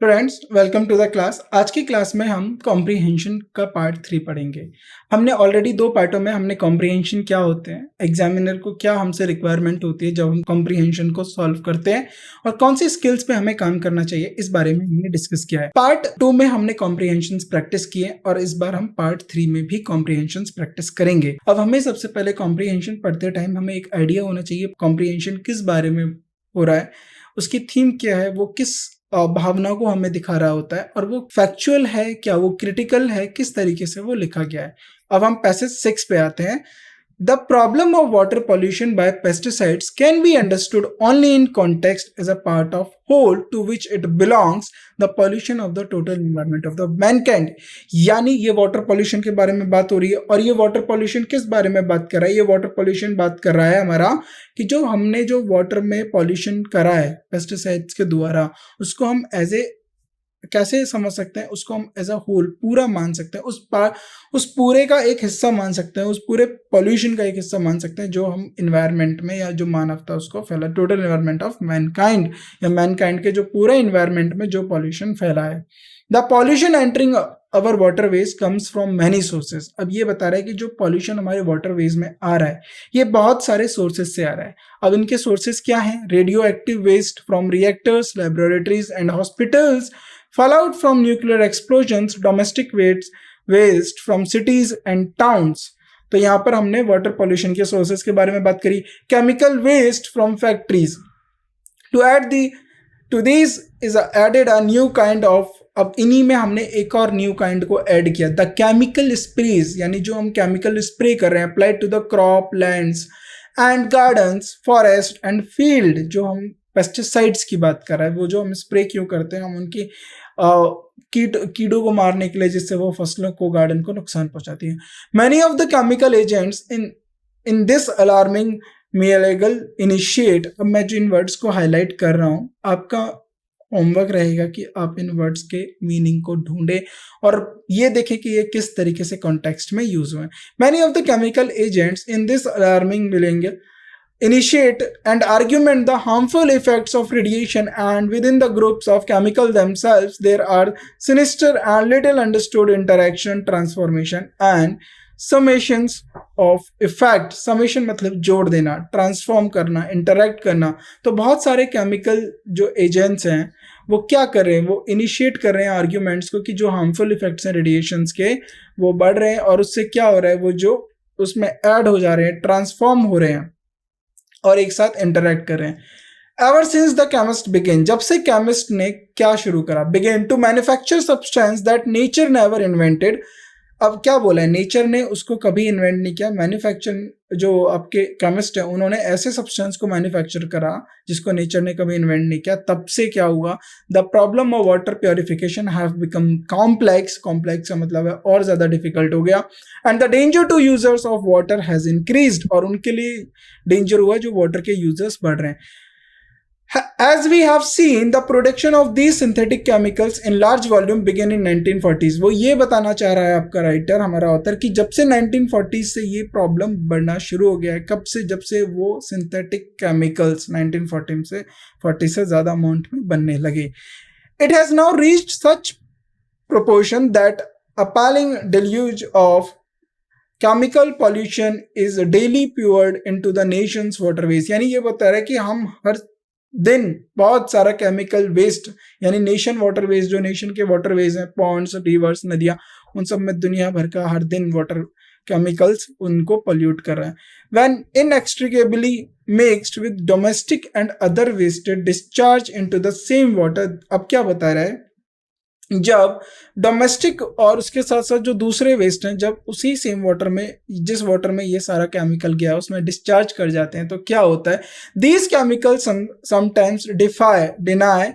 Friends, welcome to the class. आज की class में हम कॉम्प्रीहेंशन का पार्ट 3 पढ़ेंगे। हमने ऑलरेडी 2 पार्टों में हमने कॉम्प्रीहेंशन क्या होते हैं, एग्जामिनर को क्या हमसे रिक्वायरमेंट होती है जब हम कॉम्प्रीहेंशन को सॉल्व करते हैं और कौन सी स्किल्स पे हमें काम करना चाहिए, इस बारे में हमने डिस्कस किया है। पार्ट 2 में हमने कॉम्प्रीहेंशन प्रैक्टिस किए और इस बार हम पार्ट 3 में भी कॉम्प्रीहेंशन प्रैक्टिस करेंगे। अब हमें सबसे पहले कॉम्प्रीहेंशन पढ़ते टाइम हमें एक आइडिया होना चाहिए कॉम्प्रीहेंशन किस बारे में हो रहा है, उसकी थीम क्या है, वो किस भावना को हमें दिखा रहा होता है और वो फैक्चुअल है क्या, वो क्रिटिकल है, किस तरीके से वो लिखा गया है। अब हम पैसेज 6 पे आते हैं। The problem of water pollution by pesticides can be understood only in context as a part of whole to which it belongs, the pollution of the total environment of the mankind। यानी ये water pollution के बारे में बात हो रही है और ये वाटर पॉल्यूशन किस बारे में बात कर रहा है, ये वाटर पॉल्यूशन बात कर रहा है हमारा कि जो हमने जो वाटर में पॉल्यूशन करा है पेस्टिसाइड्स के द्वारा, उसको हम एज ए कैसे समझ सकते हैं, उसको हम एज अ होल पूरा मान सकते हैं, उस पूरे का एक हिस्सा मान सकते हैं, उस पूरे पॉल्यूशन का एक हिस्सा मान सकते हैं जो हम इन्वायरमेंट में या जो मानवता उसको फैला, टोटल इन्वायरमेंट ऑफ मैनकाइंड या मैनकाइंड के जो पूरे इन्वायरमेंट में जो पॉल्यूशन फैला है। The pollution entering our waterways comes from many sources. अब ये बता रहा है कि जो पॉल्यूशन हमारे वाटरवेज में आ रहा है ये बहुत सारे सोर्सेज से आ रहा है। अब इनके सोर्सेज क्या हैं? Radioactive waste from reactors, laboratories and hospitals, fallout from nuclear explosions, domestic waste from cities and towns। तो यहाँ पर हमने वाटर पॉल्यूशन के सोर्सेज के बारे में बात करी। Chemical waste from factories. To this is added a new kind of, अब इन्हीं में हमने एक और न्यू काइंड को ऐड किया, द केमिकल स्प्रेज, यानी जो हम केमिकल स्प्रे कर रहे हैं applied to the crop, lands and gardens, forest and field. जो हम पेस्टिसाइड्स की बात कर रहे हैं, वो जो हम स्प्रे क्यों करते हैं, हम उनकी कीड़ों को मारने के लिए, जिससे वो फसलों को, गार्डन को नुकसान पहुंचाती है। Many of the chemical agents in this alarming melange initiate. अब मैं जो इन वर्ड्स को हाईलाइट कर रहा हूं, आपका होमवर्क रहेगा कि आप इन वर्ड्स के मीनिंग को ढूंढें और ये देखें कि ये किस तरीके से कॉन्टेक्स्ट में यूज हुए। Many of the chemical agents in this alarming melange initiate and argument the harmful effects of radiation, and within the groups of chemical themselves there are sinister and little understood interaction, transformation and summations of effect। summation मतलब जोड़ देना, transform करना, interact करना। तो बहुत सारे chemical जो agents हैं वो क्या कर रहे हैं, वो इनिशिएट कर रहे हैं आर्ग्यूमेंट्स को कि जो हार्मफुल इफेक्ट्स हैं रेडिएशंस के वो बढ़ रहे हैं और उससे क्या हो रहा है, वो जो उसमें ऐड हो जा रहे हैं, ट्रांसफॉर्म हो रहे हैं और एक साथ इंटरैक्ट कर रहे हैं। Ever since the chemist began, जब से केमिस्ट ने क्या शुरू करा, began to manufacture substance that nature never invented. अब क्या बोला है, नेचर ने उसको कभी इन्वेंट नहीं किया। मैन्युफैक्चर, जो आपके केमिस्ट है उन्होंने ऐसे सब्सटेंस को मैन्युफैक्चर करा जिसको नेचर ने कभी इन्वेंट नहीं किया। तब से क्या हुआ, the problem of water purification have become complex. Complex का मतलब है और ज्यादा डिफिकल्ट हो गया। And the danger to users of water has increased, और उनके लिए डेंजर हुआ जो वाटर के यूजर्स बढ़ रहे हैं। As we have seen, the production of these synthetic chemicals in large volume began in 1940s। वो ये बताना चाह रहा है आपका राइटर, हमारा ऑथर, कि जब से 1940s से ये प्रॉब्लम बढ़ना शुरू हो गया है। कब से? जब से वो सिंथेटिक केमिकल्स 1940 से ज़्यादा अमाउंट में बनने लगे। It has now reached such proportion that appalling deluge of chemical pollution is daily poured into the nation's waterways। यानी ये बता रहा है कि हम हर दिन बहुत सारा केमिकल वेस्ट, यानी नेशन वाटरवेज, जो नेशन के वाटरवेज हैं, पॉन्ड्स, रिवर्स, नदियां, उन सब में दुनिया भर का हर दिन वाटर केमिकल्स उनको पोल्यूट कर रहा है। When inextricably mixed with domestic and other wasted discharge into the same water. अब क्या बता रहा है, जब डोमेस्टिक और उसके साथ साथ जो दूसरे वेस्ट हैं, जब उसी सेम वाटर में, जिस वाटर में ये सारा केमिकल गया उसमें डिस्चार्ज कर जाते हैं, तो क्या होता है, दीज केमिकल्स समटाइम्स डिनाई,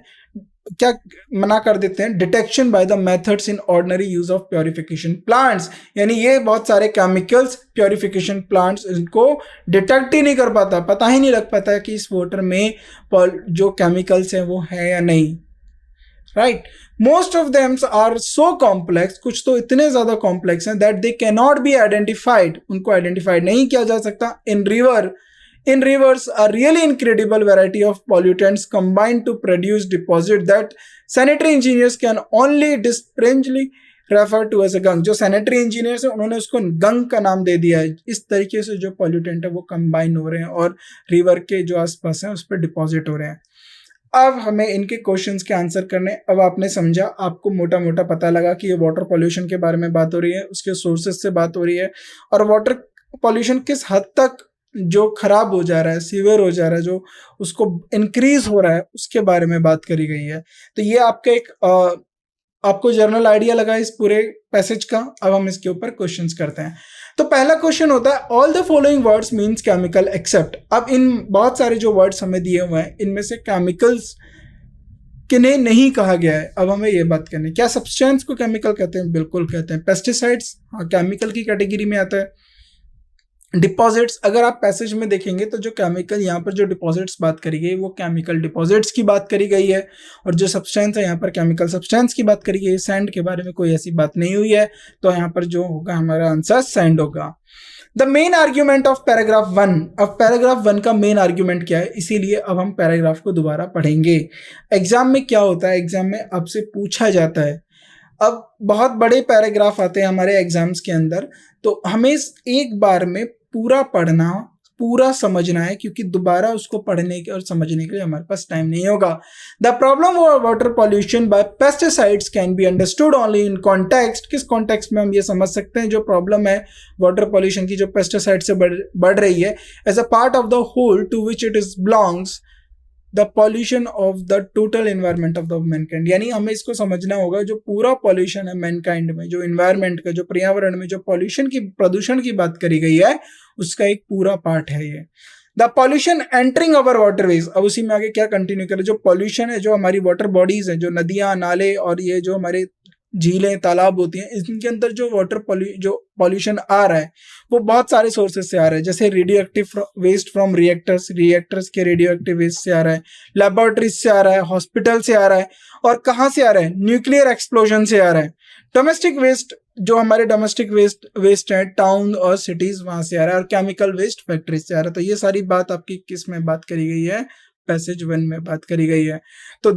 क्या मना कर देते हैं, detection by the methods in ordinary use of purification plants. यानी ये बहुत सारे केमिकल्स प्योरिफिकेशन प्लांट्स इनको डिटेक्ट ही नहीं कर पाता, पता ही नहीं लग पाता कि इस वाटर में जो केमिकल्स हैं वो है या नहीं। Right, most of them are so complex, कुछ तो इतने ज्यादा कॉम्प्लेक्स हैं, that they can not be identified, उनको आइडेंटिफाइड नहीं किया जा सकता। In rivers, a really incredible variety of pollutants combine to produce deposit that sanitary engineers can only disparagingly refer to as a gunk. जो sanitary engineers है उन्होंने उसको गंग का नाम दे दिया है। इस तरीके से जो पॉल्यूटेंट है वो कंबाइन हो रहे हैं और रिवर के जो आसपास हैं उस पर डिपॉजिट हो रहे हैं। अब हमें इनके क्वेश्चंस के आंसर करने। अब आपने समझा, आपको मोटा मोटा पता लगा कि ये वाटर पॉल्यूशन के बारे में बात हो रही है, उसके सोर्सेज से बात हो रही है, और वाटर पॉल्यूशन किस हद तक जो खराब हो जा रहा है, सीवियर हो जा रहा है, जो उसको इंक्रीज हो रहा है, उसके बारे में बात करी गई है। तो ये आपका एक आपको जर्नल आइडिया लगा इस पूरे पैसेज का। अब हम इसके ऊपर क्वेश्चंस करते हैं। तो पहला क्वेश्चन होता है all the following words means chemical except. अब इन बहुत सारे जो वर्ड्स हमें दिए हुए हैं इनमें से केमिकल्स किन्हें नहीं कहा गया है। अब हमें ये बात करनी है, क्या सब्सटेंस को केमिकल कहते हैं? बिल्कुल कहते हैं। पेस्टिसाइड्स, हाँ, केमिकल की कैटेगरी में आता है। डिपॉजिट्स, अगर आप पैसेज में देखेंगे तो जो केमिकल यहाँ पर जो डिपॉजिट्स बात करी गई वो केमिकल डिपॉजिट्स की बात करी गई है, और जो सब्सटेंस है यहाँ पर केमिकल सब्सटेंस की बात करी गई है। सैंड के बारे में कोई ऐसी बात नहीं हुई है, तो यहाँ पर जो होगा हमारा आंसर सैंड होगा। The main argument of paragraph 1। अब पैराग्राफ 1 का मेन आर्ग्यूमेंट क्या है, इसीलिए अब हम पैराग्राफ को दोबारा पढ़ेंगे। एग्जाम में क्या होता है, एग्जाम में आपसे पूछा जाता है, अब बहुत बड़े पैराग्राफ आते हैं हमारे एग्जाम्स के अंदर, तो हमें एक बार में पूरा पढ़ना, पूरा समझना है, क्योंकि दोबारा उसको पढ़ने के और समझने के लिए हमारे पास टाइम नहीं होगा। The problem of water pollution by pesticides can be understood only in context. किस कॉन्टेक्स्ट में हम ये समझ सकते हैं जो प्रॉब्लम है वाटर पॉल्यूशन की, जो पेस्टिसाइड से बढ़ रही है, as a part of the whole to which it is belongs the pollution of the total environment of the mankind. यानी हमें इसको समझना होगा जो पूरा पॉल्यूशन है मैनकाइंड में, जो एनवायरमेंट का, जो पर्यावरण में जो पॉल्यूशन की, प्रदूषण की बात करी गई है, उसका एक पूरा पार्ट है ये। The pollution entering our waterways. अब उसी में आगे क्या कंटिन्यू करें, जो पॉल्यूशन है, जो हमारी वाटर बॉडीज है, जो नदियां, नाले और ये जो हमारे झीलें, तालाब होती हैं, इनके अंदर जो जो पॉल्यूशन आ रहा है वो बहुत सारे सोर्सेज से आ रहा है। जैसे radioactive waste from reactors के रेडियो एक्टिव वेस्ट से आ रहा है, लेबोरेटरीज से आ रहा है, हॉस्पिटल से आ रहा है, और कहाँ से आ रहा है, न्यूक्लियर एक्सप्लोजन से आ रहा है। डोमेस्टिक वेस्ट, जो हमारे डोमेस्टिक वेस्ट है, टाउन और सिटीज, वहां से आ रहा है, और केमिकल वेस्ट फैक्ट्रीज से आ रहा है। तो ये सारी बात आपकी किस में बात करी गई है, पैसेज 1 में बात करी गई है। तो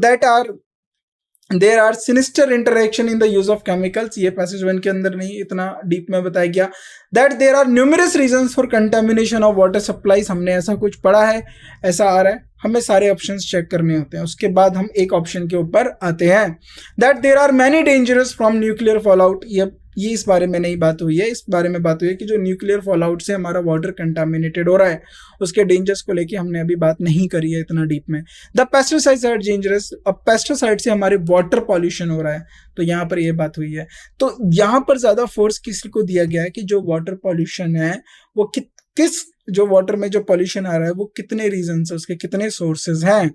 there are sinister interaction in the use of chemicals, ये पैसेज 1 के अंदर नहीं इतना डीप में बताया गया। That there are numerous reasons for contamination of water supplies, हमने ऐसा कुछ पढ़ा है, ऐसा आ रहा है, हमें सारे ऑप्शंस चेक करने होते हैं, उसके बाद हम एक ऑप्शन के ऊपर आते हैं। That there are many dangerous from nuclear fallout, ये इस बारे में नहीं बात हुई है, इस बारे में बात हुई है कि जो न्यूक्लियर फॉलआउट से हमारा वाटर कंटामिनेटेड हो रहा है उसके डेंजर्स को लेके हमने अभी बात नहीं करी है इतना डीप में। द पेस्टिसाइड्स आर डेंजरस, अब पेस्टिसाइड से हमारे वाटर पॉल्यूशन हो रहा है, तो यहाँ पर ये बात हुई है। तो यहाँ पर ज्यादा फोर्स किसी को दिया गया है कि जो वाटर पॉल्यूशन है वो किस जो वाटर में जो पॉल्यूशन आ रहा है वो कितने रीजन से, उसके कितने सोर्सेज हैं।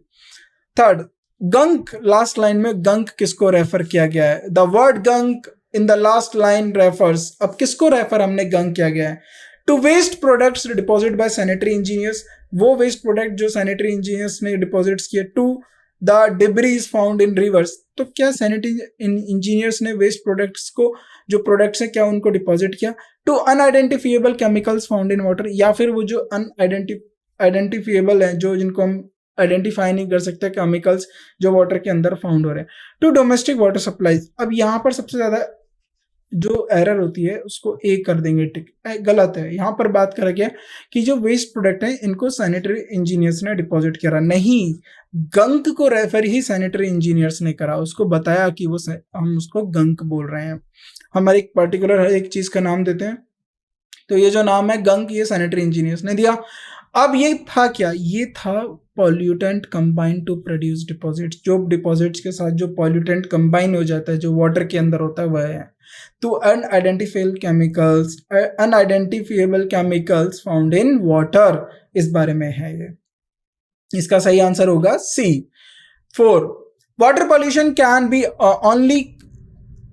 थर्ड, गंक, लास्ट लाइन में गंक किसको रेफर किया गया है? The word gunk in the last line refers, अब किसको रेफर हमने गंक किया गया है? To waste products deposit by sanitary engineers, वो वेस्ट प्रोडक्ट जो सैनिटरी इंजीनियर्स ने डिपॉजिट्स किए। To the debris found in rivers, तो क्या सैनिटरी इंजीनियर्स ने वेस्ट प्रोडक्ट्स को, जो प्रोडक्ट्स है, क्या उनको डिपॉजिट किया? To unidentifiable chemicals found in water, या फिर वो जो आइडेंटिफिएबल है, जो जिनको हम आइडेंटिफाई नहीं कर सकते केमिकल्स जो वाटर के अंदर फाउंड हो रहे हैं। टू डोमेस्टिक वाटर सप्लाईज, अब यहाँ पर सबसे ज्यादा जो एरर होती है उसको ए कर देंगे, टिक, गलत है। यहाँ पर बात करा गया कि जो वेस्ट प्रोडक्ट है इनको सैनिटरी इंजीनियर्स ने डिपॉजिट करा, नहीं, गंक को रेफर ही सैनिटरी इंजीनियर्स ने करा, उसको बताया कि वो हम उसको गंक बोल रहे हैं। हम एक पर्टिकुलर हर एक चीज का नाम देते हैं, तो ये जो नाम है गंक, ये सैनिटरी इंजीनियर्स ने दिया। अब ये था क्या, ये था pollutant combine to produce deposits, जो डिपॉजिट्स के साथ जो पॉल्यूटेंट कंबाइन हो जाता है, जो वाटर के अंदर होता है, वह है। तो unidentifiable chemicals found in water, इस बारे में है ये, इसका सही आंसर होगा C. 4, water pollution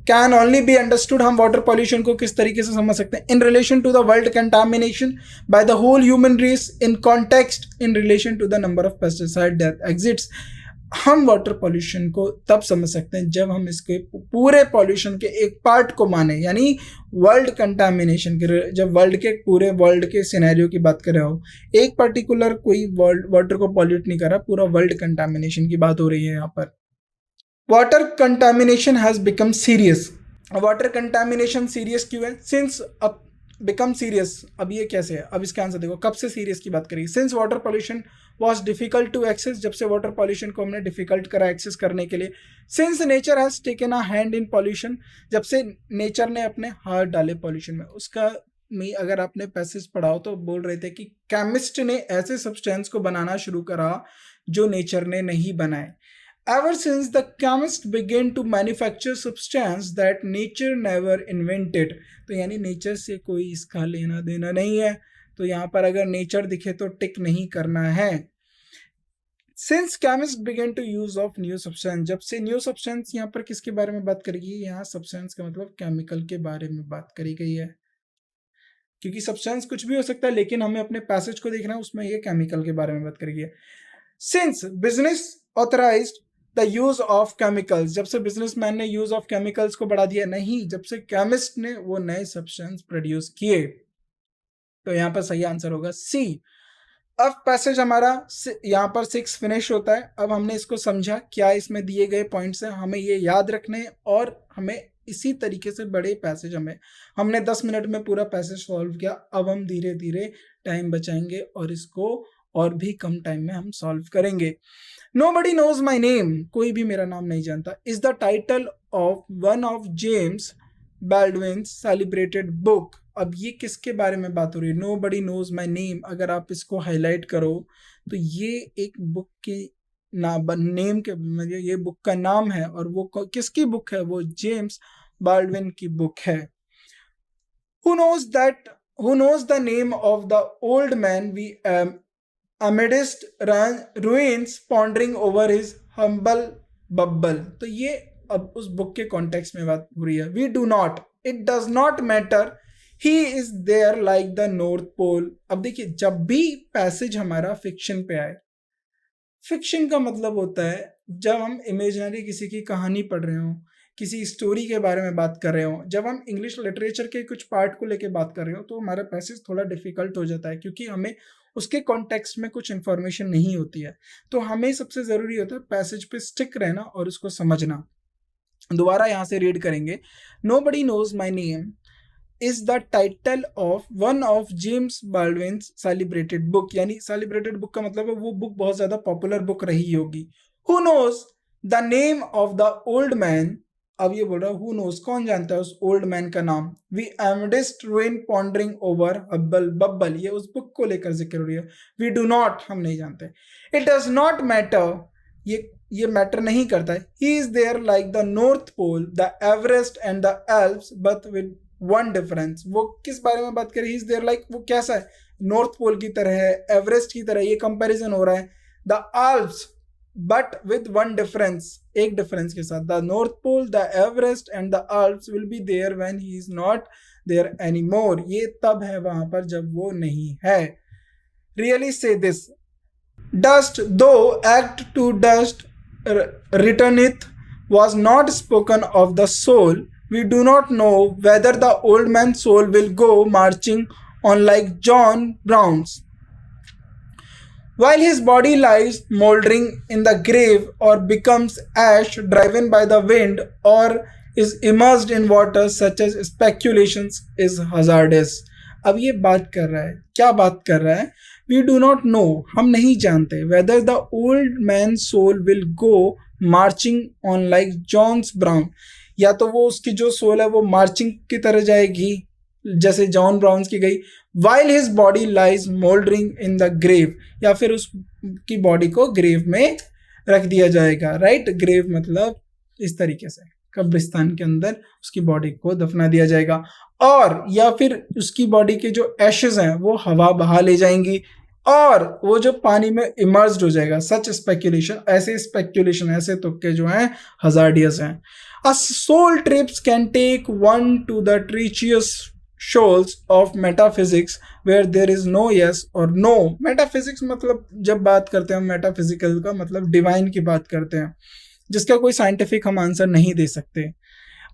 can only be understood, हम वाटर पॉल्यूशन को किस तरीके से समझ सकते हैं? In relation to the world contamination by the whole human race, in context in relation to the number of pesticide that exists. हम water pollution को तब समझ सकते हैं जब हम इसके पूरे पॉल्यूशन के एक पार्ट को माने, यानी वर्ल्ड कंटामिनेशन के, जब पूरे वर्ल्ड के सिनेरियो की बात कर रहे हो, एक पर्टिकुलर कोई वर्ल्ड वाटर को पॉल्यूट नहीं कर रहा, पूरा वर्ल्ड कंटामिनेशन की बात हो रही है यहाँ पर। Water contamination has become serious. Water contamination serious क्यों है? सिंस अब बिकम सीरियस, अब ये कैसे है? अब इसका आंसर देखो, कब से सीरियस की बात करिए। Since water pollution was difficult to access, जब से वाटर पॉल्यूशन को हमने डिफिकल्ट करा एक्सेस करने के लिए। Since nature has taken a hand in pollution, जब से नेचर ने अपने हाथ डाले पॉल्यूशन में। उसका में अगर आपने पैसेज पढ़ा हो तो बोल रहे थे कि केमिस्ट ने ऐसे सब्सटेंस को बनाना शुरू करा जो नेचर ने नहीं बनाए। Ever since the chemist began to manufacture substance that nature never invented, तो यानी नेचर से कोई इसका लेना देना नहीं है, तो यहाँ पर अगर नेचर दिखे तो टिक नहीं करना है। Since chemists began to use of new substance, जब से न्यू सब्सटेंस, यहाँ पर किसके बारे में बात करी गई? यहाँ सब्सटेंस का मतलब केमिकल के बारे में बात करी गई है, क्योंकि सब्सटेंस कुछ भी हो सकता है, लेकिन हमें अपने पैसेज को देखना है, उसमें ये केमिकल के बारे में बात करी गई है। Since business authorized the use of chemicals, जब से बिजनेसमैन ने यूज ऑफ केमिकल्स को बढ़ा दिया, नहीं, जब से केमिस्ट ने वो नए सब्सटेंस प्रोड्यूस किए। तो यहाँ पर सही आंसर होगा सी। अब पैसेज हमारा यहाँ पर 6 फिनिश होता है। अब हमने इसको समझा, क्या इसमें दिए गए पॉइंट्स हैं, हमें ये याद रखने, और हमें इसी तरीके से बड़े पैसेज हमने 10 मिनट में पूरा पैसेज सॉल्व किया। अब हम धीरे धीरे टाइम बचाएंगे और इसको और भी कम टाइम में हम सॉल्व करेंगे। Nobody knows my name, कोई भी मेरा नाम नहीं जानता, is the title of one of James Baldwin's celebrated book। अब ये किसके बारे में बात हो रही है? Nobody knows my name, अगर आप इसको हाईलाइट करो तो ये एक बुक के नेम के, मतलब ये बुक का नाम है, और वो किसकी बुक है? वो जेम्स बाल्डविन की बुक है। Who knows the name of the old man we amidst ruins pondering over his humble bubble। तो ये अब उस बुक के कॉन्टेक्स्ट में बात हो रही है। We do not, it does not matter, he is there like the north pole। अब देखिए, जब भी पैसेज हमारा फिक्शन पे आए, फिक्शन का मतलब होता है जब हम इमेजिनरी किसी की कहानी पढ़ रहे हो, किसी स्टोरी के बारे में बात कर रहे हो, जब हम इंग्लिश लिटरेचर के कुछ पार्ट को लेके बात कर रहे हो, तो हमारा पैसेज थोड़ा डिफिकल्ट हो जाता है, क्योंकि हमें उसके कॉन्टेक्स्ट में कुछ इन्फॉर्मेशन नहीं होती है। तो हमें सबसे ज़रूरी होता है पैसेज पे स्टिक रहना और उसको समझना। दोबारा यहाँ से रीड करेंगे। Nobody knows my name is the title of one of James Baldwin's celebrated book, यानी celebrated book का मतलब है वो बुक बहुत ज़्यादा पॉपुलर बुक रही होगी। Who knows the name of the old man, अब ये बोल रहा है who knows, कौन जानता है उस ओल्ड मैन का नाम? We amidst ruin pondering over bubble, ये उस बुक को लेकर जिक्र हो रही है। We do not, हम नहीं जानते। It does not matter, ये मैटर नहीं करता है। He is there like the North Pole, the Everest and the Alps, but with one difference। वो किस बारे में बात करें? He is there like, वो कैसा है? नॉर्थ पोल की तरह है, एवरेस्ट की तरह, ये कंपैरिजन हो रहा है। The Alps, but with one difference, एक डिफरेंस के साथ। The North Pole, the Everest and the Alps will be there when he is not there anymore. ये तब है वहां पर जब वो नहीं है। रियली से this dust thou art to dust returneth was not spoken of the soul। We do not know whether the old man's soul will go marching on like John Brown's, while his body lies mouldering in the grave, or becomes ash driven by the wind, or is immersed in water, such as speculations is hazardous। अब ये बात कर रहा है, क्या बात कर रहा है? We do not know, हम नहीं जानते, whether the old man's soul will go marching on like John's Brown, या तो वो उसकी जो सोल है वो मार्चिंग की तरह जाएगी जैसे जॉन ब्राउन्स की गई, while his body lies mouldering in the grave, या फिर उसकी बॉडी को ग्रेव में रख दिया जाएगा। राइट, ग्रेव मतलब इस तरीके से कब्रिस्तान के अंदर उसकी बॉडी को दफना दिया जाएगा, और या फिर उसकी बॉडी के जो एशेज हैं वो हवा बहा ले जाएंगी, और वो जो पानी में इमर्स्ड हो जाएगा। सच स्पेक्यूलेशन, ऐसे तुक्के जो हैं हजार्डियस हैं। A soul trips can take one to the treacherous shoals of metaphysics where there is no yes or no। metaphysics मतलब जब बात करते हैं metaphysical का मतलब डिवाइन की बात करते हैं, जिसका कोई साइंटिफिक हम आंसर नहीं दे सकते।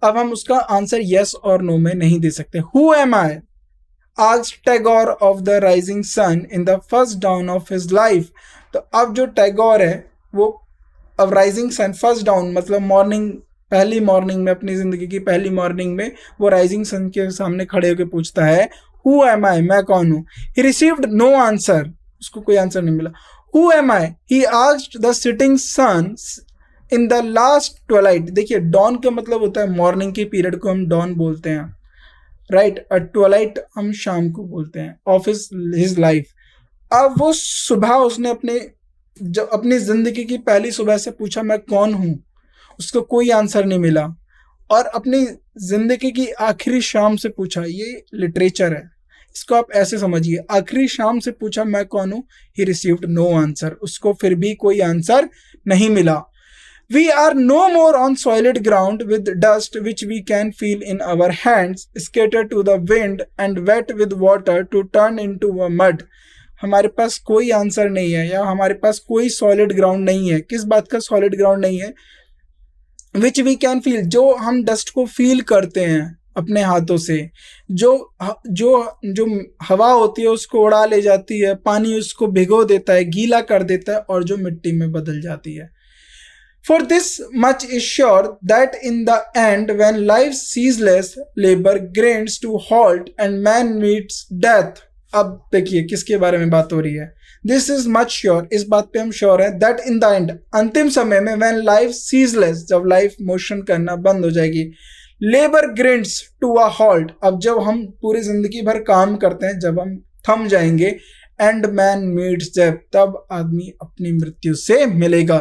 अब हम उसका आंसर yes और no में नहीं दे सकते। Who am I? asked Tagore of the rising sun in the first dawn of his life। तो अब जो टैगोर है वो अब राइजिंग सन, फर्स्ट डाउन मतलब मॉर्निंग, पहली मॉर्निंग में, अपनी जिंदगी की पहली मॉर्निंग में वो राइजिंग सन के सामने खड़े होकर पूछता है हु एम आई, मैं कौन हूँ। ही रिसीव्ड नो आंसर, उसको कोई आंसर नहीं मिला। Who am I, he asked the sitting sun in the last twilight. देखिए डॉन का मतलब होता है मॉर्निंग के पीरियड को हम डॉन बोलते हैं, राइट, और ट्वेलाइट हम शाम को बोलते हैं ऑफ हिज लाइफ। अब वो सुबह उसने जब अपनी जिंदगी की पहली सुबह से पूछा मैं कौन हूं, उसको कोई आंसर नहीं मिला। और अपनी जिंदगी की आखिरी शाम से पूछा, ये लिटरेचर है, इसको आप ऐसे समझिए, आखिरी शाम से पूछा मैं कौन हूं, ही रिसीव्ड नो आंसर, उसको फिर भी कोई आंसर नहीं मिला। We are no more on solid ground with dust which we can feel in our hands, scattered to the wind and wet with water to turn into a mud. हमारे पास कोई answer नहीं है, या हमारे पास कोई solid ground नहीं है। किस बात का सॉलिड ग्राउंड नहीं है? विच वी कैन फील, जो हम डस्ट को फील करते हैं अपने हाथों से, जो जो जो हवा होती है उसको उड़ा ले जाती है, पानी उसको भिगो देता है, गीला कर देता है, और जो मिट्टी में बदल जाती है। For this much is sure that in the end, when life's ceaseless labor grinds to halt and man meets death, अब देखिए किसके बारे में बात हो रही है। This is much sure, इस बात पे हम श्योर हैं, that in the end, अंतिम समय में, when life ceaseless, जब लाइफ मोशन करना बंद हो जाएगी, labor grinds to a halt, अब जब हम पूरी जिंदगी भर काम करते हैं, जब हम थम जाएंगे, एंड मैन मीट्स डेथ, तब आदमी अपनी मृत्यु से मिलेगा।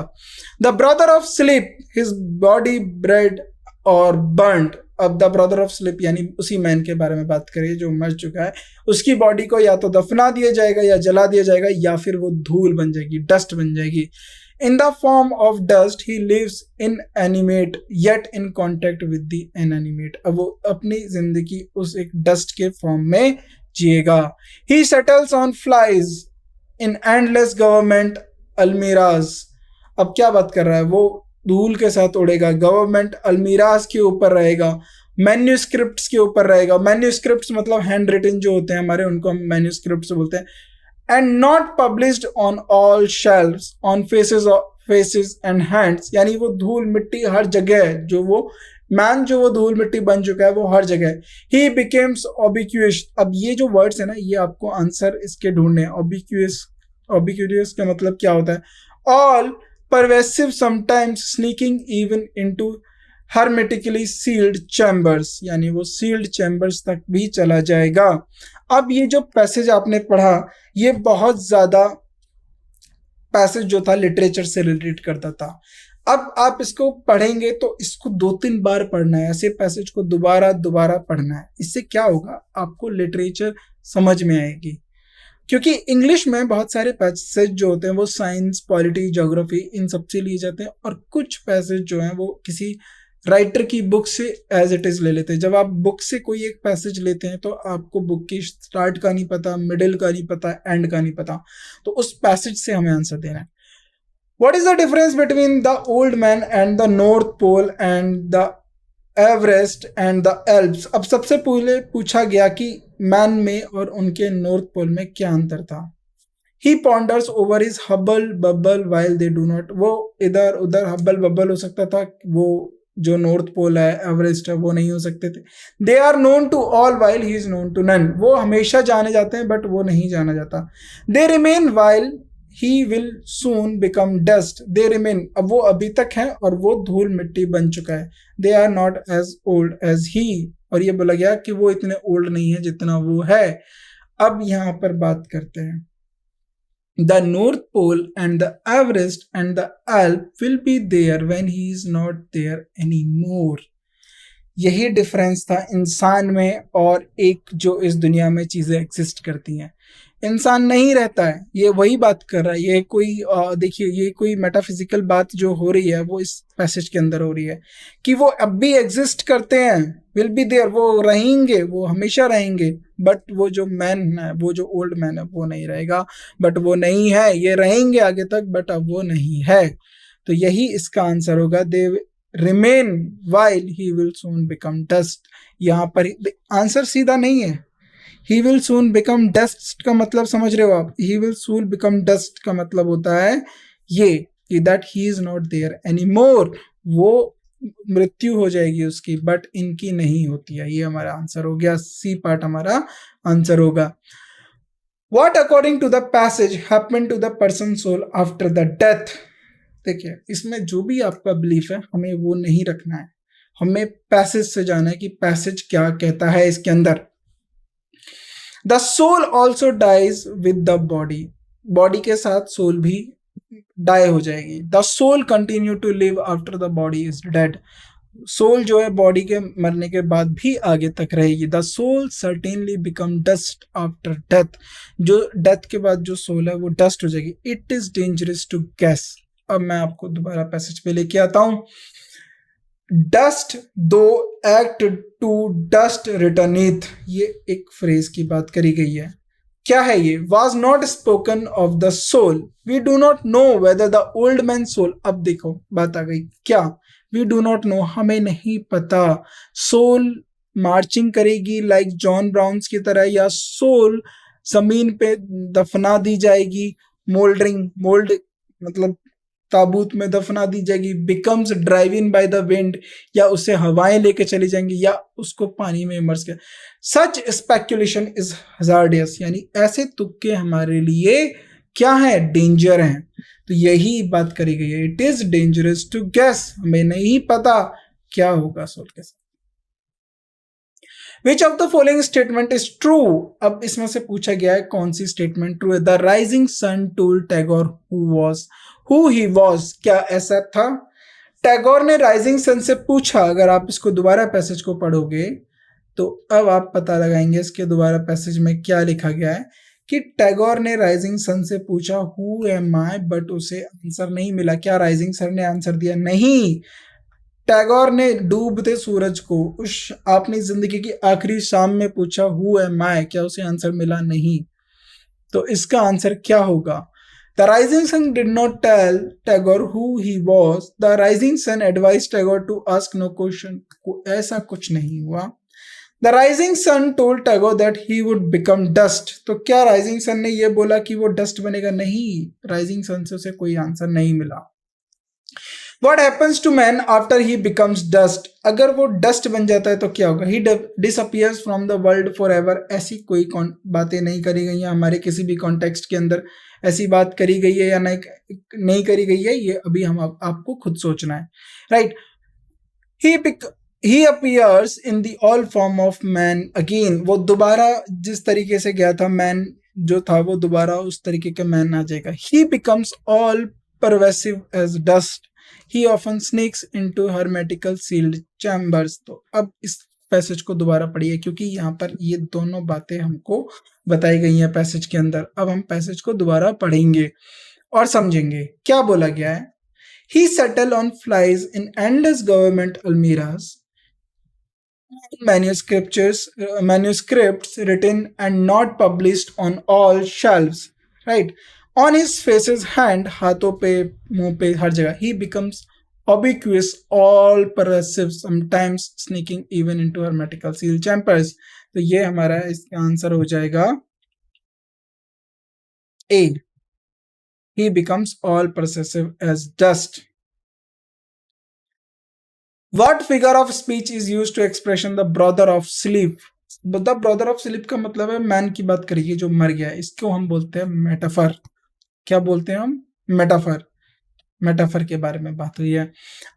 The brother of sleep, his body bread और बर्न्ड, अब द ब्रदर ऑफ स्लीप यानी उसी मैन के बारे में बात करें जो मर चुका है, उसकी बॉडी को या तो दफना दिया जाएगा या जला दिया जाएगा, या फिर वो धूल बन जाएगी, डस्ट बन जाएगी। In the form of dust he lives in animate yet in contact with the inanimate, अब वो अपनी जिंदगी उस एक डस्ट के फॉर्म में जिएगा। He settles on flies in endless government almiras, अब क्या बात कर रहा है, वो धूल के साथ उड़ेगा, गवर्नमेंट अलमीराज के ऊपर रहेगा, मैन्यूस्क्रिप्ट्स के ऊपर रहेगा। मैन्यूस्क्रिप्ट्स मतलब हैंड रिटन जो होते हैं हमारे, उनको हम मैन्यूस्क्रिप्ट्स बोलते हैं। And not published on all shelves on faces and hands, यानी वो धूल मिट्टी हर जगह है, जो वो धूल मिट्टी बन चुका है वो हर जगह। ही बिकेम्स ऑबिक्यूस, अब ये जो वर्ड्स है ना, ये आपको आंसर इसके ढूंढने हैं। ऑबिक्यूरियस का मतलब क्या होता है? All pervasive, sometimes sneaking even into hermetically sealed chambers, यानी वो सील्ड चैम्बर्स तक भी चला जाएगा। अब ये जो पैसेज आपने पढ़ा, ये बहुत ज्यादा पैसेज जो था लिटरेचर से रिलेट करता था। अब आप इसको पढ़ेंगे तो इसको 2-3 बार पढ़ना है, ऐसे पैसेज को दोबारा पढ़ना है। इससे क्या होगा, आपको लिटरेचर समझ में आएगी। क्योंकि इंग्लिश में बहुत सारे पैसेज जो होते हैं वो साइंस, पॉलिटी, ज्योग्राफी इन सब से लिए जाते हैं, और कुछ पैसेज जो हैं वो किसी राइटर की बुक से एज इट इज ले लेते हैं। जब आप बुक से कोई एक पैसेज लेते हैं तो आपको बुक की स्टार्ट का नहीं पता, मिडिल का नहीं पता, एंड का नहीं पता, तो उस पैसेज से हमें आंसर देना है। What is the difference between the Old Man and the North Pole and the Everest and the Alps? अब सबसे पहले पूछा गया कि मैन में और उनके नॉर्थ पोल में क्या अंतर था। He ponders over his Hubble bubble while they do not, वो इधर उधर हब्बल बब्बल हो सकता था, वो जो नॉर्थ पोल है, एवरेस्ट है, वो नहीं हो सकते थे। They are known to all while he is known to none, वो हमेशा जाने जाते हैं बट वो नहीं जाना जाता। They remain while he will soon become dust, they remain, अब वो अभी तक है और वो धूल मिट्टी बन चुका है। They are not as old as he, और ये बोला गया कि वो इतने ओल्ड नहीं है जितना वो है। अब यहाँ पर बात करते हैं, the North Pole and the Everest and the Alp will be there when he is not there anymore। यही डिफरेंस था इंसान में और एक जो इस दुनिया में चीजें एग्जिस्ट करती हैं। इंसान नहीं रहता है, ये वही बात कर रहा है। ये कोई देखिए, ये कोई मेटाफिजिकल बात जो हो रही है वो इस पैसेज के अंदर हो रही है कि वो अब भी एग्जिस्ट करते हैं, विल बी देयर, वो रहेंगे, वो हमेशा रहेंगे, बट वो जो मैन है, वो जो ओल्ड मैन है, वो नहीं रहेगा, बट वो नहीं है। ये रहेंगे आगे तक, बट अब वो नहीं है। तो यही इसका आंसर होगा, they remain while he will soon become dust. यहाँ पर आंसर सीधा नहीं है। He will soon become dust का मतलब समझ रहे हो आप? He will soon become dust का मतलब होता है ये कि that he is not there any more, वो मृत्यु हो जाएगी उसकी, बट इनकी नहीं होती है। ये हमारा आंसर हो गया, सी पार्ट हमारा आंसर होगा। What according to the passage happened to the person's soul after the death? देखिए इसमें जो भी आपका बिलीफ है हमें वो नहीं रखना है, हमें पैसेज से जाना है कि पैसेज क्या कहता है इसके अंदर। The soul also dies with the body, body के साथ सोल भी डाई हो जाएगी। The soul continue to live after the body is dead, soul जो है बॉडी के मरने के बाद भी आगे तक रहेगी। The soul certainly become dust after death, जो डेथ के बाद जो सोल है वो डस्ट हो जाएगी। It is dangerous to guess. अब मैं आपको दोबारा पैसेज पे लेके आता हूं। Dust thou art to dust रिटर्निथ, ये एक फ्रेज की बात करी गई है। क्या है ये? Was not spoken of the soul, we do not know whether the old man soul. अब देखो बात आ गई, क्या वी डू नॉट नो, हमें नहीं पता सोल मार्चिंग करेगी लाइक जॉन ब्राउन्स की तरह, या सोल जमीन पे दफना दी जाएगी, मोल्ड मतलब ताबूत में दफना दी जाएगी, becomes drive in by the wind, या उसे हवाएं लेके चली जाएंगी, या उसको पानी में इमर्स कर। सच स्पेक्युलेशन इज हजार्डियस, यानी ऐसे तुक्के हमारे लिए क्या है? डेंजर हैं। तो यही बात करी गई है, it is dangerous to guess, हमें नहीं पता क्या होगा सोल के साथ। Which of the following statement is true? अब इसमें से पूछा गया है कौन सी स्टेटमेंट ट्रू है। The rising sun told Tagore who he was, क्या ऐसा था? टैगोर ने राइजिंग सन से पूछा, अगर आप इसको दोबारा पैसेज को पढ़ोगे तो अब आप पता लगाएंगे इसके दोबारा पैसेज में क्या लिखा गया है, कि टैगोर ने राइजिंग सन से पूछा हु एम आई, बट उसे आंसर नहीं मिला। क्या राइजिंग सन ने आंसर दिया? नहीं, टैगोर ने डूबते सूरज को उस अपनी जिंदगी की आखिरी शाम में पूछा हु एम आई, क्या उसे आंसर मिला? नहीं। तो इसका आंसर क्या होगा? The rising sun did not tell Tagore who he was, the rising sun advise Tagore to ask no question, ऐसा कुछ नहीं हुआ। The rising sun told Tagore that he would become dust, तो क्या राइजिंग सन ने यह बोला कि वो डस्ट बनेगा? नहीं, राइजिंग सन से उसे कोई आंसर नहीं मिला। What happens to man after he becomes dust? अगर वो डस्ट बन जाता है तो क्या होगा? He disappears from the world forever. ऐसी कोई बातें नहीं करी गई हैं हमारे किसी भी कॉन्टेक्स्ट के अंदर, ऐसी बात करी गई है या नहीं करी गई है, ये अभी हम आपको खुद सोचना है, right? He appears in the all form of man again. वो दोबारा जिस तरीके से गया था मैन जो था वो दोबारा उस तरीके का मैन आ जाएगा। He becomes all pervasive as dust. He often sneaks into hermetical sealed chambers. तो अब इस पैसेज को दोबारा पढ़िए, क्योंकि यहाँ पर ये दोनों बातें हमको बताई गई हैं पैसेज के अंदर। अब हम पैसेज को दोबारा पढ़ेंगे और समझेंगे क्या बोला गया है। He settled on flies in endless government almirahs, manuscripts written and not published on all shelves, right? On his face's hand, हाथों पे, मुंह पे, हर जगह. He becomes ubiquitous, all pervasive, sometimes sneaking even into hermetical seal chambers. तो ये हमारा इसका answer हो जाएगा A. He becomes all pervasive as dust. What figure of speech is used to expression the brother of sleep? The brother of sleep का मतलब है man की बात करिए जो मर गया है, इसको हम बोलते हैं मेटाफर। क्या बोलते हैं हम? मेटाफर। मेटाफर के बारे में बात हुई है।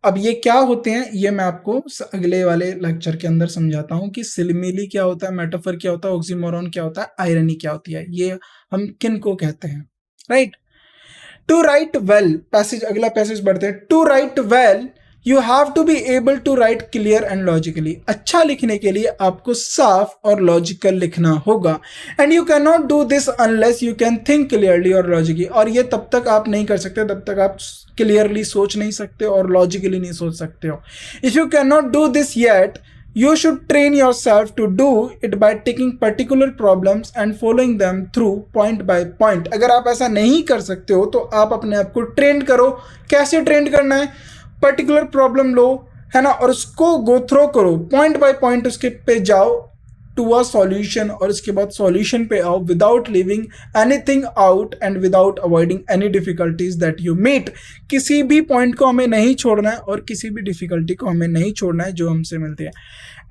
अब ये क्या होते हैं ये मैं आपको अगले वाले लेक्चर के अंदर समझाता हूँ कि सिमिली क्या होता है, मेटाफर क्या होता है, ऑक्सीमोरॉन क्या होता है, आयरनी क्या होती है, ये हम किन को कहते हैं, right? To write well, passage अगला पैसेज बढ़ते हैं। To write well you have to be able to write clear and logically. अच्छा लिखने के लिए आपको साफ और लॉजिकल लिखना होगा। And you can not do this unless you can think clearly और लॉजिकली। और ये तब तक आप नहीं कर सकते तब तक आप क्लियरली सोच नहीं सकते और लॉजिकली नहीं सोच सकते हो। If you can not do this yet you should train yourself to do it by taking particular problems and following them through point by point. अगर आप ऐसा नहीं कर सकते हो तो आप अपने आप को ट्रेन करो। कैसे ट्रेन करना है? पर्टिकुलर प्रॉब्लम लो, है ना, और उसको गो थ्रो करो, पॉइंट बाय पॉइंट उसके पे जाओ टू अ सॉल्यूशन, और उसके बाद सॉल्यूशन पे आओ without leaving anything out and without avoiding any difficulties that you meet. किसी भी पॉइंट को हमें नहीं छोड़ना है और किसी भी डिफिकल्टी को हमें नहीं छोड़ना है जो हमसे मिलती है।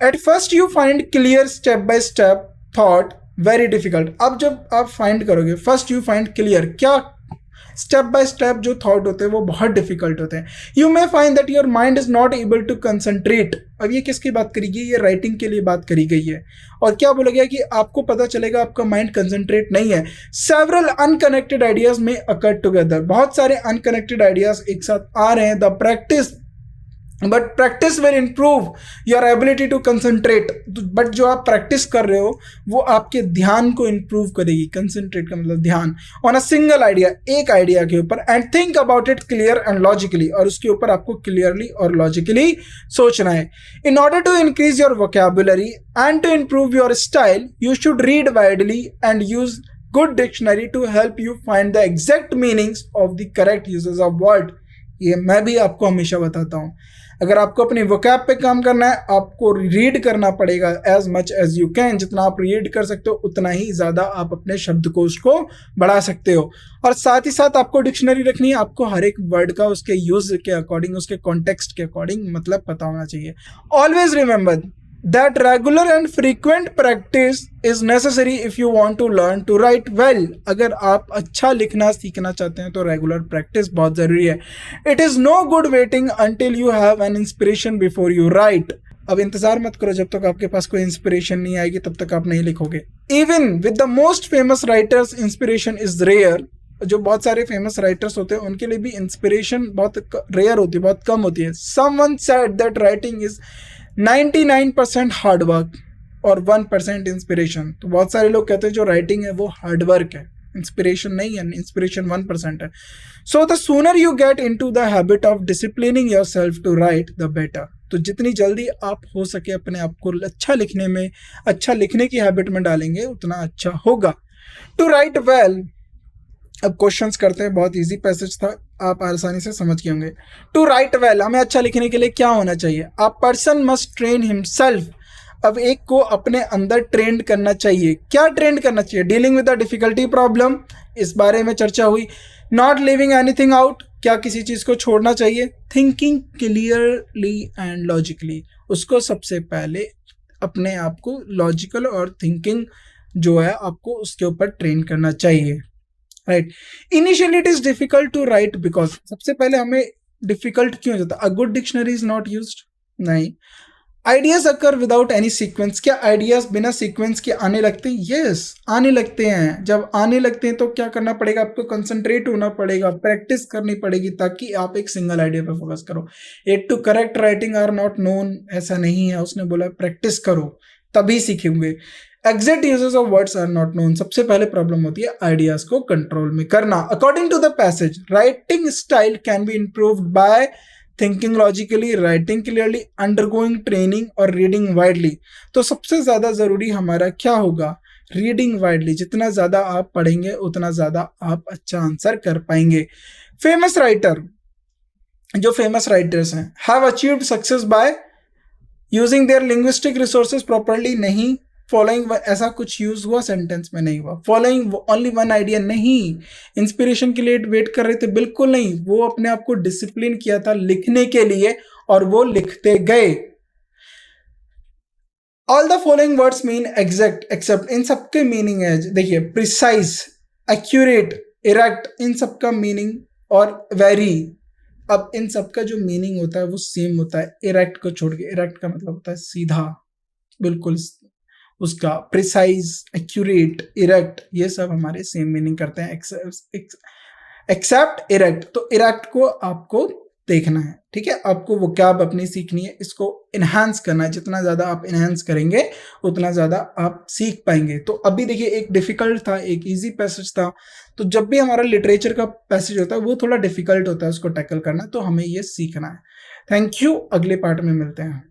At first you find clear step by step thought very difficult. अब जब आप फाइंड करोगे, फर्स्ट यू फाइंड क्लियर, क्या स्टेप बाय स्टेप जो थॉट होते हैं वो बहुत डिफिकल्ट होते हैं। You may find that your mind is not able to concentrate. अब ये किसकी बात करी गई? ये राइटिंग के लिए बात करी गई है। और क्या बोला गया कि आपको पता चलेगा आपका माइंड कंसंट्रेट नहीं है। सेवरल अनकनेक्टेड आइडियाज में अकर टुगेदर, बहुत सारे अनकनेक्टेड आइडियाज एक साथ आ रहे हैं। The practice but practice will improve your ability to concentrate. But जो आप प्रैक्टिस कर रहे हो वो आपके ध्यान को इंप्रूव करेगी। कंसंट्रेट का मतलब ध्यान ऑन अ सिंगल आइडिया, एक आइडिया के ऊपर, and think about it clear and logically, और उसके ऊपर आपको क्लियरली और लॉजिकली सोचना है। In order to increase your vocabulary and to improve your style, you should read widely and use good dictionary to help you find the exact meanings of the correct usages of word. ये मैं भी आपको हमेशा बताता हूँ, अगर आपको अपनी वोकैब पे काम करना है आपको रीड करना पड़ेगा as much as you can. जितना आप रीड कर सकते हो उतना ही ज़्यादा आप अपने शब्दकोश को बढ़ा सकते हो। और साथ ही साथ आपको डिक्शनरी रखनी है, आपको हर एक वर्ड का उसके यूज के अकॉर्डिंग, उसके कॉन्टेक्स्ट के अकॉर्डिंग मतलब पता होना चाहिए। Always remember that regular and frequent practice is necessary if you want to learn to write well। अगर आप अच्छा लिखना सीखना चाहते हैं तो रेगुलर प्रैक्टिस बहुत ज़रूरी है। It is no good waiting until you have an inspiration before you write। अब इंतज़ार मत करो जब तक आपके पास कोई इंस्पिरेशन नहीं आएगी, तब तक आप नहीं लिखोगे। Even with the most famous writers, inspiration is rare। जो बहुत सारे फेमस राइटर्स होते हैं उनके लिए भी इंस्पिरेशन बहुत रेयर होती है, बहुत कम होती है। Someone said that writing is 99% hard work और 1% इंस्पिरेशन। तो बहुत सारे लोग कहते हैं जो राइटिंग है वो हार्ड वर्क है, इंस्पिरेशन नहीं है, इंस्पिरेशन 1% है। So the sooner you get into the habit of disciplining yourself to write the better. तो जितनी जल्दी आप हो सके अपने आप को अच्छा लिखने में, अच्छा लिखने की हैबिट में डालेंगे उतना अच्छा होगा। टू राइट वेल, अब क्वेश्चंस करते हैं, बहुत इजी पैसेज था, आप आसानी से समझ गए होंगे। टू राइट वेल, हमें अच्छा लिखने के लिए क्या होना चाहिए? A person must train himself. अब एक को अपने अंदर ट्रेंड करना चाहिए। क्या ट्रेंड करना चाहिए? Dealing with the difficulty problem, इस बारे में चर्चा हुई। नॉट लिविंग एनीथिंग आउट, क्या किसी चीज़ को छोड़ना चाहिए? थिंकिंग क्लियरली एंड लॉजिकली, उसको सबसे पहले अपने आप को लॉजिकल और थिंकिंग जो है आपको उसके ऊपर ट्रेन करना चाहिए। Right, initially it is difficult to write because, सबसे पहले हमें डिफिकल्ट क्यों हो जाता है? A good dictionary is not used, नहीं। Ideas occur without any sequence, क्या आइडियाज बिना सीक्वेंस के आने लगते हैं? यस, आने लगते हैं। जब आने लगते हैं तो क्या करना पड़ेगा? आपको कंसंट्रेट होना पड़ेगा, प्रैक्टिस करनी पड़ेगी ताकि आप एक सिंगल आइडिया पे फोकस करो। At to correct writing are not known, ऐसा नहीं है, उसने बोला प्रैक्टिस करो तभी सीखेंगे। Exact uses of words are not known, सबसे पहले प्रॉब्लम होती है आइडियाज को कंट्रोल में करना। According to the passage, writing style can be improved by thinking logically, writing clearly, undergoing training और रीडिंग वाइडली। तो सबसे ज्यादा जरूरी हमारा क्या होगा? Reading widely. जितना ज्यादा आप पढ़ेंगे उतना ज्यादा आप अच्छा आंसर कर पाएंगे। फेमस राइटर, जो फेमस राइटर्स हैं, have achieved success by using their linguistic resources properly, नहीं। फॉलोइंग, ऐसा कुछ यूज हुआ सेंटेंस में? नहीं हुआ। फॉलोइंग ओनली वन आइडिया, नहीं। इंस्पिरेशन के लिए वेट कर रहे थे? बिल्कुल नहीं। वो अपने आप को डिसिप्लिन किया था लिखने के लिए और वो लिखते गए। All the following words mean exact, except, इन सबके मीनिंग है, देखिए, प्रिसाइज, एक्यूरेट, इरेक्ट, इन सबका मीनिंग, और वेरी। अब इन सबका जो मीनिंग होता है वो सेम होता है, इरेक्ट को छोड़ के। इरेक्ट का मतलब होता है सीधा, बिल्कुल उसका। प्रिसाइज, एक्यूरेट, इरेक्ट, ये सब हमारे सेम मीनिंग करते हैं। एक्सेप्ट, इरेक्ट, तो इरेक्ट को आपको देखना है, ठीक है। आपको वोकैब अपनी सीखनी है, इसको इनहांस करना है। जितना ज़्यादा आप इनहांस करेंगे उतना ज़्यादा आप सीख पाएंगे। तो अभी देखिए, एक डिफिकल्ट था, एक इजी पैसेज था। तो जब भी हमारा लिटरेचर का पैसेज होता है वो थोड़ा डिफिकल्ट होता है उसको टैकल करना, तो हमें ये सीखना है। थैंक यू, अगले पार्ट में मिलते हैं।